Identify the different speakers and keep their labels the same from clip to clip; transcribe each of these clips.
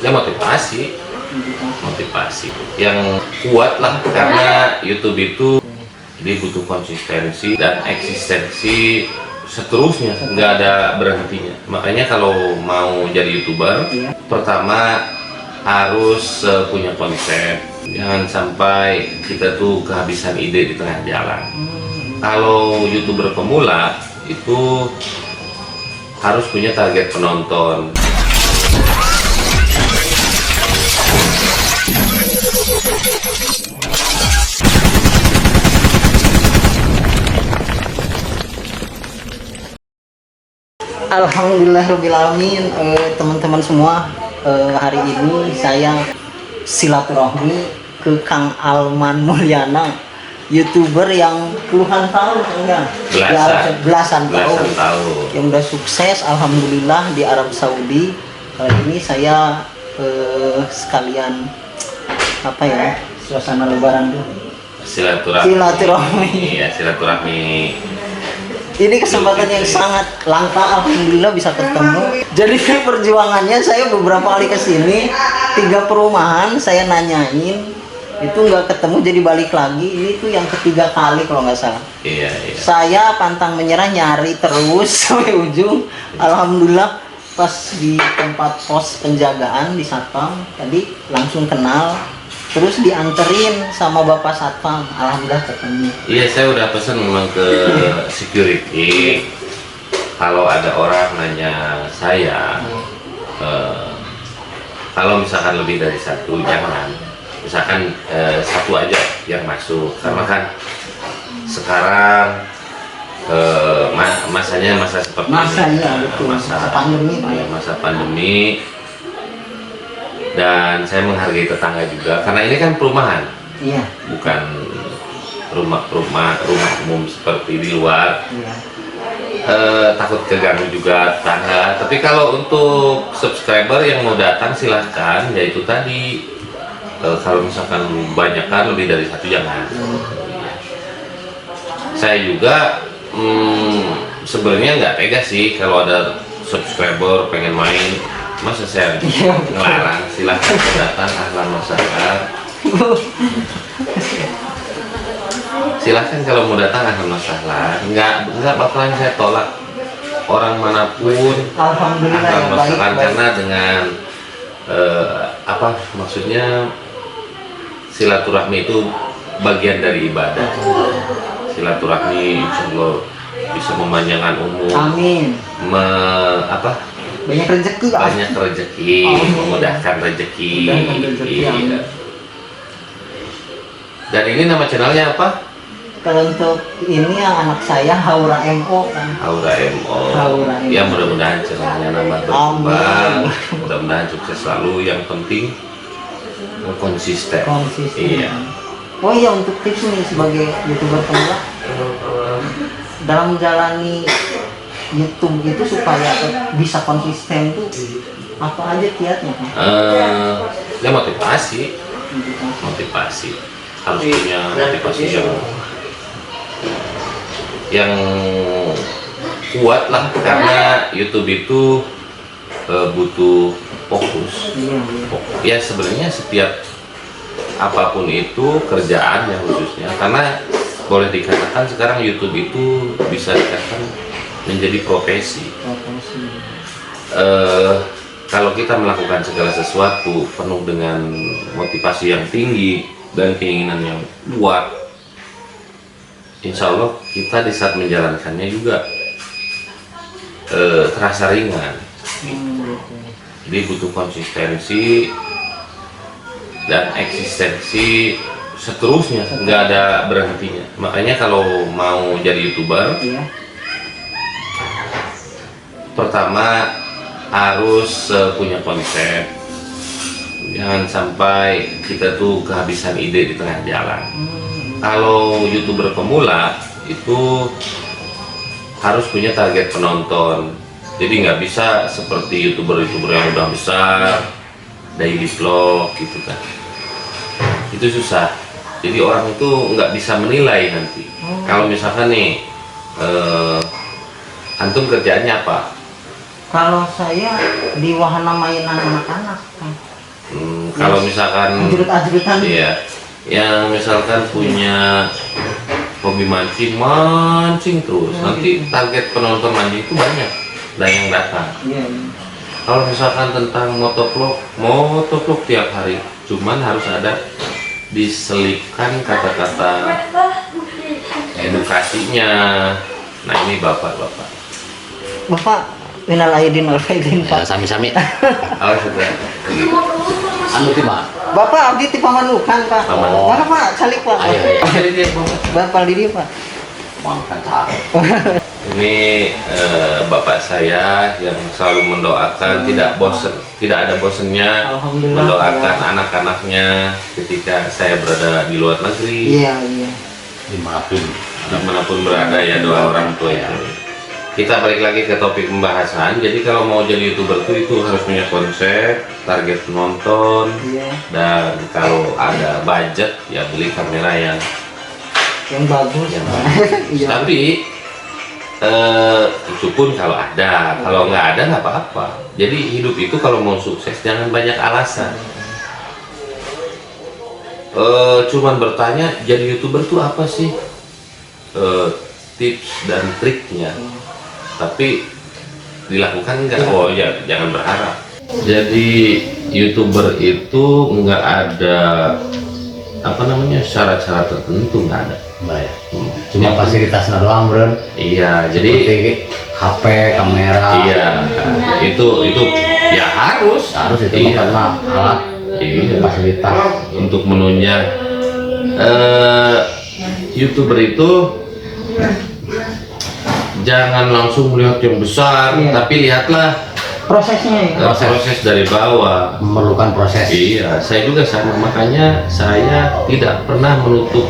Speaker 1: Ya motivasi yang kuat lah, karena YouTube itu dia butuh konsistensi dan eksistensi seterusnya, nggak ada berhentinya. Makanya kalau mau jadi YouTuber, pertama harus punya konsep, jangan sampai kita tuh kehabisan ide di tengah jalan. Kalau YouTuber pemula itu harus punya target penonton.
Speaker 2: Alhamdulillahirobbilalamin, teman-teman semua, hari ini saya silaturahmi ke Kang Alman Mulyana, YouTuber yang puluhan tahun, enggak? Belasan tahun yang udah sukses alhamdulillah di Arab Saudi. Kali ini saya sekalian apa ya, suasana lebaran tuh, silaturahmi.
Speaker 1: Iya, silaturahmi.
Speaker 2: Ini kesempatan yang sangat langka, alhamdulillah bisa ketemu. Jadi perjuangannya saya beberapa kali kesini, 3 perumahan saya nanyain, itu nggak ketemu, jadi balik lagi. Ini tuh yang ketiga kali kalau nggak salah.
Speaker 1: Iya.
Speaker 2: Saya pantang menyerah, nyari terus sampai ujung. Alhamdulillah pas di tempat pos penjagaan di Satpam tadi langsung kenal. Terus dianterin sama Bapak Satpam, alhamdulillah ketemu.
Speaker 1: Iya, saya udah pesan memang ke security. Kalau ada orang nanya saya, kalau misalkan lebih dari satu jangan, misalkan satu aja yang masuk, karena kan sekarang masanya masa seperti ini, masa pandemi. Dan saya menghargai tetangga juga, karena ini kan perumahan,
Speaker 2: iya,
Speaker 1: bukan rumah umum seperti di luar.
Speaker 2: iya.
Speaker 1: Takut keganggu juga tetangga. Tapi kalau untuk subscriber yang mau datang silahkan, yaitu tadi kalau misalkan banyak kan, lebih dari satu jangan. Saya juga sebenarnya nggak tega sih kalau ada subscriber pengen main. Masa saya ngelarang? Silahkan datang, ahlan wa sahlan. Silahkan kalau mau datang, ahlan wa sahlan. Nggak bakalan saya tolak orang manapun, ahlan wa sahlan, karena dengan apa maksudnya, silaturahmi itu bagian dari ibadah. Silaturahmi insya Allah bisa memanjangkan umur.
Speaker 2: Amin. Banyak rezeki,
Speaker 1: memudahkan rezeki. Dan ini nama channelnya apa?
Speaker 2: Kalau untuk ini yang anak saya Haura MO kan.
Speaker 1: Haura MO. Ya, mudah-mudahan channelnya nambah berkembang, mudah-mudahan sukses selalu. Yang penting konsisten. Iya.
Speaker 2: Oh iya, untuk tips nih sebagai YouTuber pemula dalam menjalani YouTube itu supaya bisa konsisten tuh apa aja kiatnya?
Speaker 1: Ya motivasi harus punya motivasi yang kuat lah, karena YouTube itu butuh fokus. Ya sebenarnya setiap apapun itu kerjaan yang khususnya, karena boleh dikatakan sekarang YouTube itu bisa dikatakan menjadi profesi. Kalau kita melakukan segala sesuatu penuh dengan motivasi yang tinggi dan keinginan yang kuat, insya Allah kita di saat menjalankannya juga terasa ringan. Jadi butuh konsistensi dan eksistensi seterusnya, nggak ada berhentinya. Makanya kalau mau jadi YouTuber, pertama harus punya konsep, jangan sampai kita tuh kehabisan ide di tengah jalan. Kalau YouTuber pemula itu harus punya target penonton, jadi nggak bisa seperti YouTuber yang udah besar, daily vlog gitu kan, itu susah. Jadi orang itu nggak bisa menilai nanti. Kalau misalkan nih antum kerjaannya apa?
Speaker 2: Kalau saya di wahana mainan anak-anak.
Speaker 1: Kalau misalkan
Speaker 2: Ajrut-ajrutan.
Speaker 1: iya, yang misalkan punya hobi mancing terus, nanti target penonton mancing itu banyak dan yang datang.
Speaker 2: Iya.
Speaker 1: Kalau misalkan tentang motovlog tiap hari, cuman harus ada diselipkan kata-kata edukasinya. Nah ini bapak.
Speaker 2: Bapak minal aidin wal faizin,
Speaker 3: Ya,
Speaker 2: Pak.
Speaker 3: sami-sami.
Speaker 1: Oh sudah.
Speaker 3: Anu ti Pak.
Speaker 2: Bapak abdi ti pamanukan, Pak.
Speaker 1: Pamanukan.
Speaker 2: Mana, Pak? Salik, Pak.
Speaker 3: Ayo.
Speaker 1: Jadi dia bapak.
Speaker 2: Bapak di dia, Pak.
Speaker 3: Makan tak.
Speaker 1: Ini bapak saya yang selalu mendoakan, tidak ada bosennya
Speaker 2: Alhamdulillah.
Speaker 1: mendoakan anak-anaknya ketika saya berada di luar negeri,
Speaker 2: Iya.
Speaker 1: dimanapun berada ya doa orang tua itu. Kita balik lagi ke topik pembahasan. Jadi kalau mau jadi YouTuber itu harus punya konsep, target penonton,
Speaker 2: Iya.
Speaker 1: dan kalau ada budget ya beli kamera yang
Speaker 2: Yang bagus.
Speaker 1: yang
Speaker 2: Pak.
Speaker 1: bagus.
Speaker 2: Iya.
Speaker 1: Tapi itu pun kalau ada, kalau nggak ada nggak apa-apa. Jadi hidup itu kalau mau sukses jangan banyak alasan. Cuman bertanya jadi YouTuber tuh apa sih, tips dan triknya, tapi dilakukan nggak? Oh ya jangan berharap. Jadi YouTuber itu nggak ada syarat-syarat tertentu, nggak ada.
Speaker 3: Baik. Cuma fasilitasnya doang, Bro.
Speaker 1: Iya, jadi
Speaker 3: Seperti HP, kamera.
Speaker 1: iya itu ya harus
Speaker 3: Harus itu
Speaker 1: iya.
Speaker 3: karena alat
Speaker 1: Iya.
Speaker 3: fasilitas.
Speaker 1: Untuk menunjang YouTuber itu jangan langsung melihat yang besar,
Speaker 2: Iya.
Speaker 1: tapi lihatlah
Speaker 2: Prosesnya ya.
Speaker 1: proses dari bawah.
Speaker 3: Memerlukan proses.
Speaker 1: Iya, saya juga sama, makanya saya tidak pernah menutup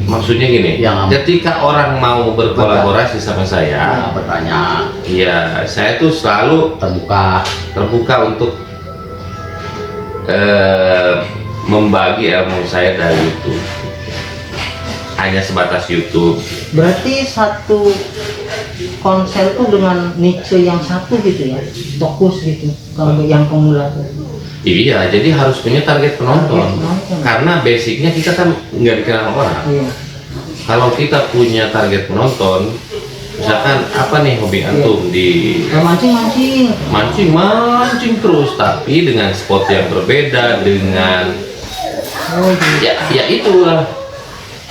Speaker 1: maksudnya gini,
Speaker 3: Yang-
Speaker 1: ketika orang mau berkolaborasi sama saya,
Speaker 3: Bertanya,
Speaker 1: ya saya tuh selalu terbuka untuk membagi ilmu saya dari YouTube. Hanya sebatas YouTube.
Speaker 2: Berarti satu konser tuh dengan niche yang satu gitu ya, fokus gitu. Kalau yang pemula tuh.
Speaker 1: Iya, jadi harus punya target penonton.
Speaker 2: Target penonton.
Speaker 1: Karena basicnya kita kan nggak dikenal orang.
Speaker 2: Iya.
Speaker 1: Kalau kita punya target penonton, misalkan apa nih hobi antum di mancing terus, tapi dengan spot yang berbeda, dengan
Speaker 2: Oh, gitu.
Speaker 1: ya itulah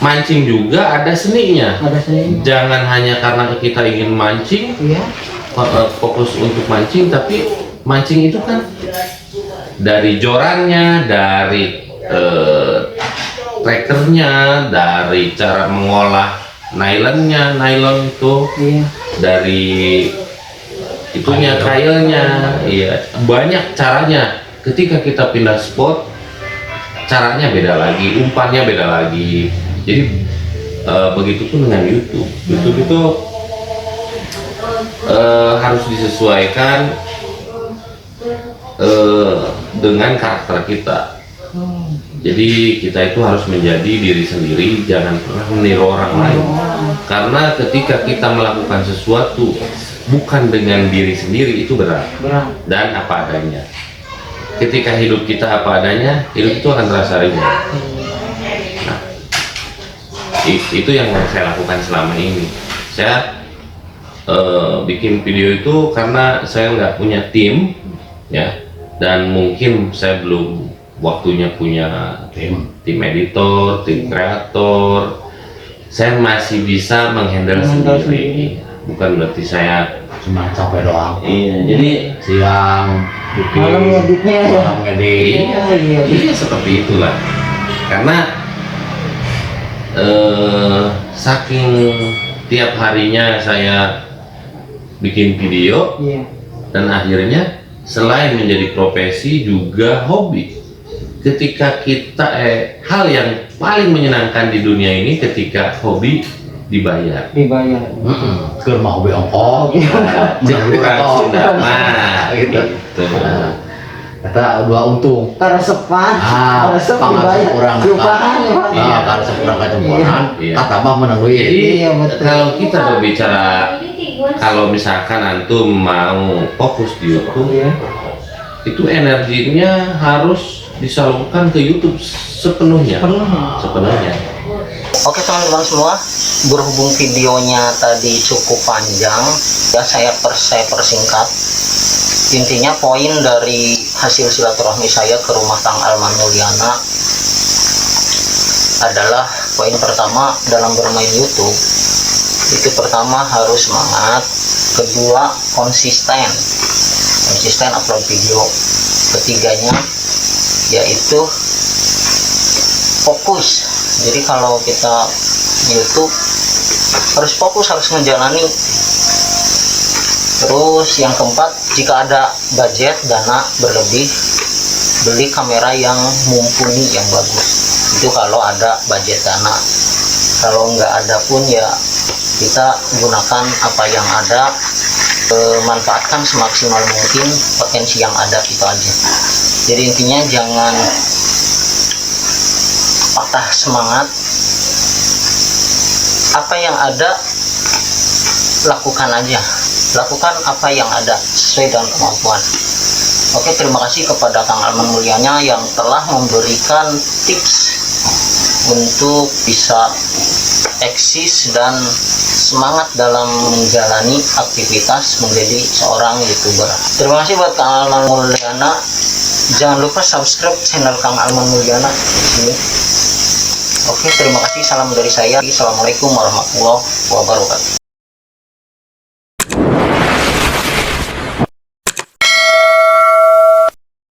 Speaker 1: mancing juga ada seninya.
Speaker 2: Ada seninya.
Speaker 1: Jangan hanya karena kita ingin mancing
Speaker 2: Iya.
Speaker 1: fokus untuk mancing, tapi mancing itu kan dari jorannya, dari trackernya, dari cara mengolah nylon itu,
Speaker 2: Iya.
Speaker 1: dari itunya kailnya, iya banyak caranya. Ketika kita pindah spot, caranya beda lagi, umpannya beda lagi. Jadi begitupun dengan YouTube. YouTube itu harus disesuaikan dengan karakter kita. Jadi kita itu harus menjadi diri sendiri, jangan pernah meniru orang lain. Karena ketika kita melakukan sesuatu bukan dengan diri sendiri itu berat dan apa adanya. Ketika hidup kita apa adanya, hidup itu akan terasa ringan. Nah, itu yang saya lakukan selama ini. Saya bikin video itu karena saya nggak punya tim, ya, dan mungkin saya belum waktunya punya tim editor, tim kreator. Saya masih bisa menghandle sendiri. Bukan berarti saya
Speaker 3: cuma capek doang.
Speaker 1: iya, jadi
Speaker 3: Siang bikin,
Speaker 2: Malam ngeditnya ya.
Speaker 3: malam ngedit.
Speaker 1: iya seperti itulah. Karena saking tiap harinya saya bikin video,
Speaker 2: Iya.
Speaker 1: dan akhirnya selain menjadi profesi juga hobi. Ketika kita hal yang paling menyenangkan di dunia ini ketika hobi dibayar.
Speaker 3: Ke rumah hobi ongkos.
Speaker 1: Jemuran Sunda mah
Speaker 3: Gitu.
Speaker 1: gitu.
Speaker 3: Kata dua untung.
Speaker 2: Karesepan, karesep dibayar.
Speaker 3: kurang.
Speaker 2: Perubahan ya, Pak.
Speaker 3: Kalau sekurang kecemburuan,
Speaker 1: Iya.
Speaker 3: tambah menang duit.
Speaker 1: Jadi
Speaker 2: Iya, betul.
Speaker 1: kalau kita berbicara kalau misalkan antum mau fokus di YouTube ya, itu energinya harus disalurkan ke YouTube sepenuhnya. Sepenuhnya.
Speaker 2: Oke teman-teman semua, berhubung videonya tadi cukup panjang, ya saya persingkat. Intinya poin dari hasil silaturahmi saya ke rumah Kang Alman Mulyana adalah poin pertama dalam bermain YouTube. Itu pertama harus semangat, kedua konsisten upload video, ketiganya yaitu fokus. Jadi kalau kita YouTube harus fokus, harus menjalani. Terus yang keempat, jika ada budget dana berlebih, beli kamera yang mumpuni, yang bagus. Itu kalau ada budget dana. Kalau nggak ada pun ya kita gunakan apa yang ada, manfaatkan semaksimal mungkin potensi yang ada, itu aja. Jadi intinya jangan patah semangat. Apa yang ada lakukan aja, lakukan apa yang ada sesuai dengan kemampuan. Oke, terima kasih kepada Kang Alman Mulyana yang telah memberikan tips untuk bisa eksis dan semangat dalam menjalani aktivitas menjadi seorang YouTuber. Terima kasih buat Kang Alman Mulyana. Jangan lupa subscribe channel Kang Alman Mulyana di sini. Oke, terima kasih. Salam dari saya. Assalamualaikum warahmatullahi wabarakatuh.